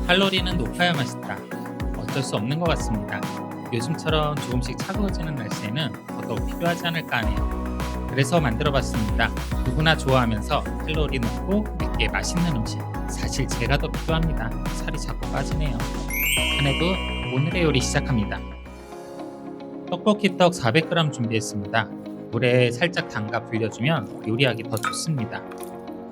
칼로리는 높아야 맛있다. 어쩔 수 없는 것 같습니다. 요즘처럼 조금씩 차가워지는 날씨에는 더더욱 필요하지 않을까 하네요. 그래서 만들어봤습니다. 누구나 좋아하면서 칼로리 높고 맵게 맛있는 음식. 사실 제가 더 필요합니다. 살이 자꾸 빠지네요. 한 해도 오늘의 요리 시작합니다. 떡볶이 떡 400g 준비했습니다. 물에 살짝 담가 불려주면 요리하기 더 좋습니다.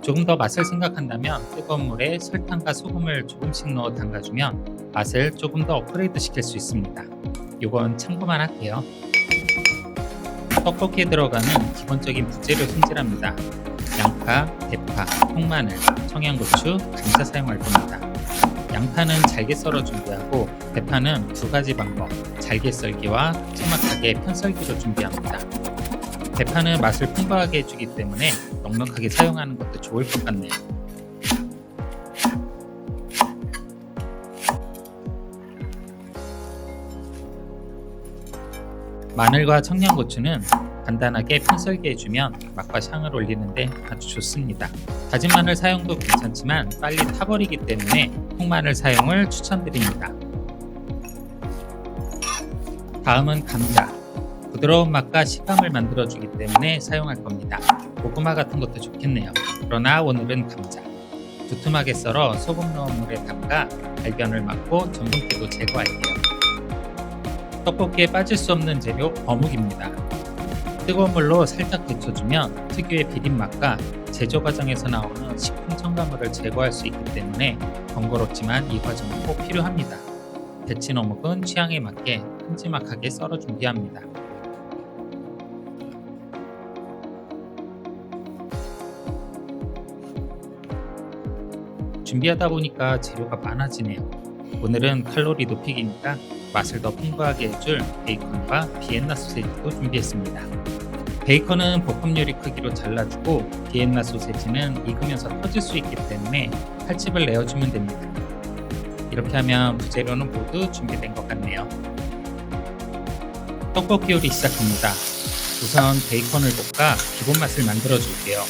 조금 더 맛을 생각한다면 뜨거운 물에 설탕과 소금을 조금씩 넣어 담가주면 맛을 조금 더 업그레이드 시킬 수 있습니다. 요건 참고만 할게요. 떡볶이에 들어가는 기본적인 부재료 손질합니다. 양파, 대파, 통마늘, 청양고추, 감자 사용할 겁니다. 양파는 잘게 썰어 준비하고 대파는 두 가지 방법, 잘게 썰기와 짤막하게 편썰기로 준비합니다. 대파는 맛을 풍부하게 해주기 때문에 넉넉하게 사용하는 것도 좋을 것 같네요. 마늘과 청양고추는 간단하게 편썰기 해주면 맛과 향을 올리는데 아주 좋습니다. 다진 마늘 사용도 괜찮지만 빨리 타버리기 때문에 통마늘 사용을 추천드립니다. 다음은 감자. 부드러운 맛과 식감을 만들어주기 때문에 사용할 겁니다. 고구마 같은 것도 좋겠네요. 그러나 오늘은 감자. 두툼하게 썰어 소금 넣은 물에 담가 발견을 막고 전분기도 제거할게요. 떡볶이에 빠질 수 없는 재료 어묵입니다. 뜨거운 물로 살짝 데쳐주면 특유의 비린맛과 제조 과정에서 나오는 식품 첨가물을 제거할 수 있기 때문에 번거롭지만 이 과정은 꼭 필요합니다. 데친 어묵은 취향에 맞게 큼지막하게 썰어 준비합니다. 준비하다 보니까 재료가 많아지네요. 오늘은 칼로리 높이기니까 맛을 더 풍부하게 해줄 베이컨과 비엔나 소세지도 준비했습니다. 베이컨은 볶음 요리 크기로 잘라주고 비엔나 소세지는 익으면서 터질 수 있기 때문에 칼집을 내어주면 됩니다. 이렇게 하면 부재료는 모두 준비된 것 같네요. 떡볶이 요리 시작합니다. 우선 베이컨을 볶아 기본 맛을 만들어 줄게요.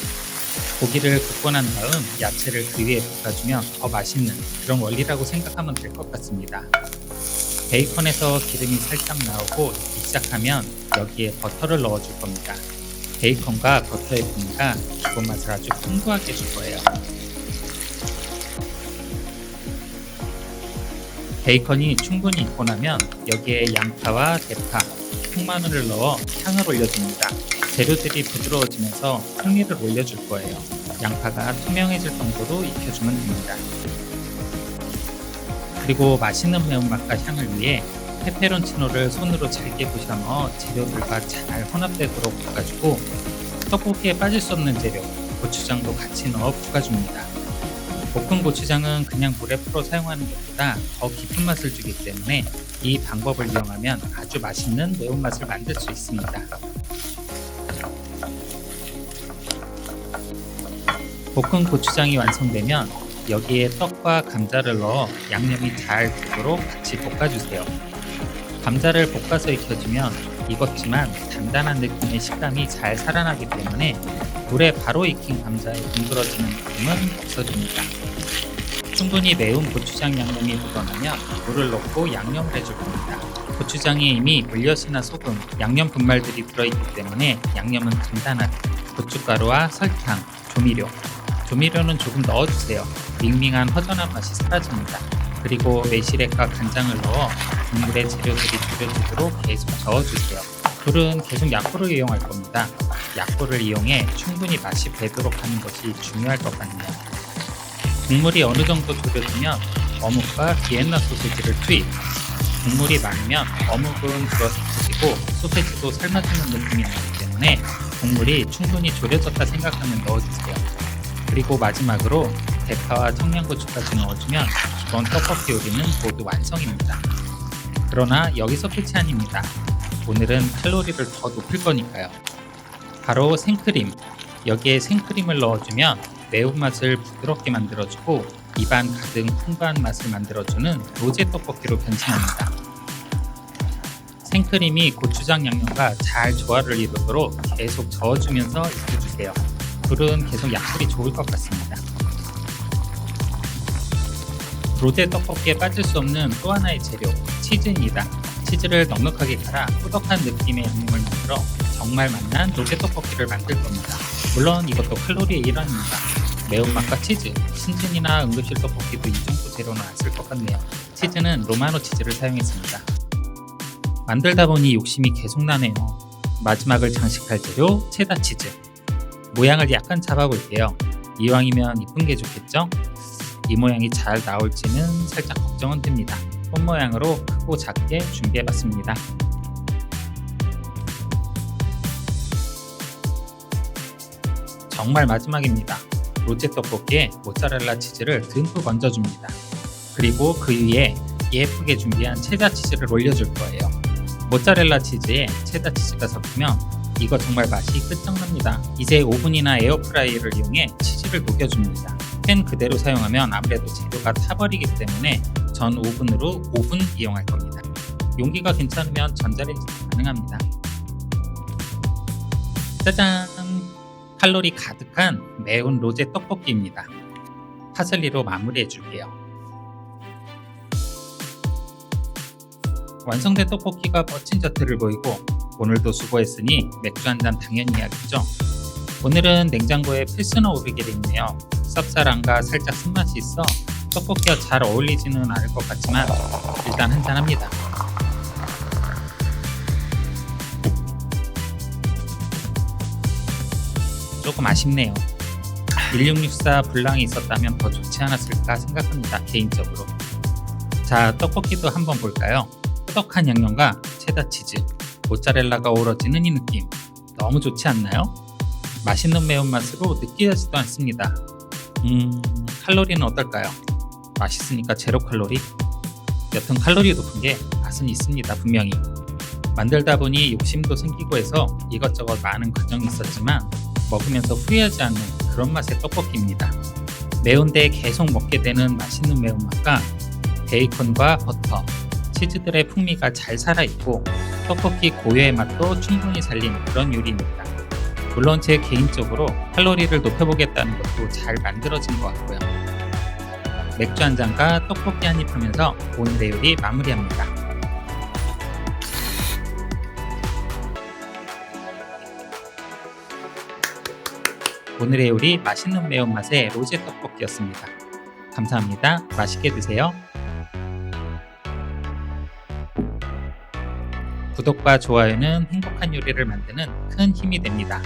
고기를 굽고 난 다음 야채를 그 위에 볶아주면 더 맛있는 그런 원리라고 생각하면 될 것 같습니다. 베이컨에서 기름이 살짝 나오고 익기 시작하면 여기에 버터를 넣어줄 겁니다. 베이컨과 버터의 풍미가 기본 맛을 아주 풍부하게 줄 거예요. 베이컨이 충분히 익고 나면 여기에 양파와 대파, 통마늘을 넣어 향을 올려줍니다. 재료들이 부드러워지면서 풍미를 올려줄 거예요. 양파가 투명해질 정도로 익혀주면 됩니다. 그리고 맛있는 매운맛과 향을 위해 페페론치노를 손으로 잘게 부셔 넣어 재료들과 잘 혼합되도록 볶아주고 떡볶이에 빠질 수 없는 재료, 고추장도 같이 넣어 볶아줍니다. 볶은 고추장은 그냥 물에 풀어 사용하는 것보다 더 깊은 맛을 주기 때문에 이 방법을 이용하면 아주 맛있는 매운맛을 만들 수 있습니다. 볶은 고추장이 완성되면 여기에 떡과 감자를 넣어 양념이 잘 되도록 같이 볶아주세요. 감자를 볶아서 익혀주면 익었지만 단단한 느낌의 식감이 잘 살아나기 때문에 물에 바로 익힌 감자의 둥그러지는 느낌은 없어집니다. 충분히 매운 고추장 양념이 묻어나면 물을 넣고 양념을 해줄 겁니다. 고추장에 이미 물엿이나 소금, 양념 분말들이 들어있기 때문에 양념은 간단하게 고춧가루와 설탕, 조미료는 조금 넣어주세요. 밍밍한 허전한 맛이 사라집니다. 그리고 매실액과 간장을 넣어 국물에 재료들이 졸여지도록 계속 저어주세요. 불은 계속 약불을 이용할 겁니다. 약불을 이용해 충분히 맛이 배도록 하는 것이 중요할 것 같네요. 국물이 어느 정도 졸여지면 어묵과 비엔나 소세지를 투입. 국물이 많으면 어묵은 불어서 터지고 소세지도 삶아지는 느낌이 나기 때문에 국물이 충분히 졸여졌다 생각하면 넣어주세요. 그리고 마지막으로 대파와 청양고추까지 넣어주면 기본 떡볶이 요리는 모두 완성입니다. 그러나 여기서 끝이 아닙니다. 오늘은 칼로리를 더 높일 거니까요. 바로 생크림. 여기에 생크림을 넣어주면 매운맛을 부드럽게 만들어주고 입안 가득 풍부한 맛을 만들어주는 로제 떡볶이로 변신합니다. 생크림이 고추장 양념과 잘 조화를 이루도록 계속 저어주면서 익혀주세요. 불은 계속 약불이 좋을 것 같습니다. 로제 떡볶이에 빠질 수 없는 또 하나의 재료, 치즈입니다. 치즈를 넉넉하게 갈아 꾸덕한 느낌의 양념을 만들어 정말 맛난 로제 떡볶이를 만들 겁니다. 물론 이것도 칼로리의 일환입니다. 매운맛과 치즈, 신진이나 응급실 떡볶이도 이 정도 재료는 안 쓸 것 같네요. 치즈는 로마노 치즈를 사용했습니다. 만들다 보니 욕심이 계속 나네요. 마지막을 장식할 재료, 체다 치즈. 모양을 약간 잡아볼게요. 이왕이면 이쁜 게 좋겠죠? 이 모양이 잘 나올지는 살짝 걱정은 됩니다. 꽃 모양으로 크고 작게 준비해봤습니다. 정말 마지막입니다. 로제 떡볶이에 모짜렐라 치즈를 듬뿍 얹어줍니다. 그리고 그 위에 예쁘게 준비한 체다 치즈를 올려줄 거예요. 모짜렐라 치즈에 체다 치즈가 섞이면 이거 정말 맛이 끝장납니다. 이제 오븐이나 에어프라이어를 이용해 치즈를 녹여줍니다. 팬 그대로 사용하면 아무래도 재료가 타버리기 때문에 전 오븐으로 5분 이용할 겁니다. 용기가 괜찮으면 전자레인지도 가능합니다. 짜잔! 칼로리 가득한 매운 로제 떡볶이입니다. 파슬리로 마무리해 줄게요. 완성된 떡볶이가 멋진 자태를 보이고 오늘도 수고했으니 맥주 한잔 당연히 해야겠죠. 오늘은 냉장고에 필수나 오르게 돼 있네요. 쌉쌀함과 살짝 쓴맛이 있어 떡볶이와 잘 어울리지는 않을 것 같지만 일단 한잔 합니다. 조금 아쉽네요. 1664 불량이 있었다면 더 좋지 않았을까 생각합니다. 개인적으로. 자, 떡볶이도 한번 볼까요? 꾸덕한 양념과 체다 치즈, 모짜렐라가 어우러지는 이 느낌 너무 좋지 않나요? 맛있는 매운맛으로 느끼하지도 않습니다. 칼로리는 어떨까요? 맛있으니까 제로 칼로리? 여튼 칼로리 높은 게 맛은 있습니다. 분명히. 만들다 보니 욕심도 생기고 해서 이것저것 많은 과정이 있었지만 먹으면서 후회하지 않는 그런 맛의 떡볶이입니다. 매운데 계속 먹게 되는 맛있는 매운맛과 베이컨과 버터, 치즈들의 풍미가 잘 살아있고 떡볶이 고유의 맛도 충분히 살린 그런 요리입니다. 물론 제 개인적으로 칼로리를 높여보겠다는 것도 잘 만들어진 것 같고요. 맥주 한 잔과 떡볶이 한 입 하면서 오늘의 요리 마무리합니다. 오늘의 요리 맛있는 매운맛의 로제 떡볶이였습니다. 감사합니다. 맛있게 드세요. 구독과 좋아요는 행복한 요리를 만드는 큰 힘이 됩니다.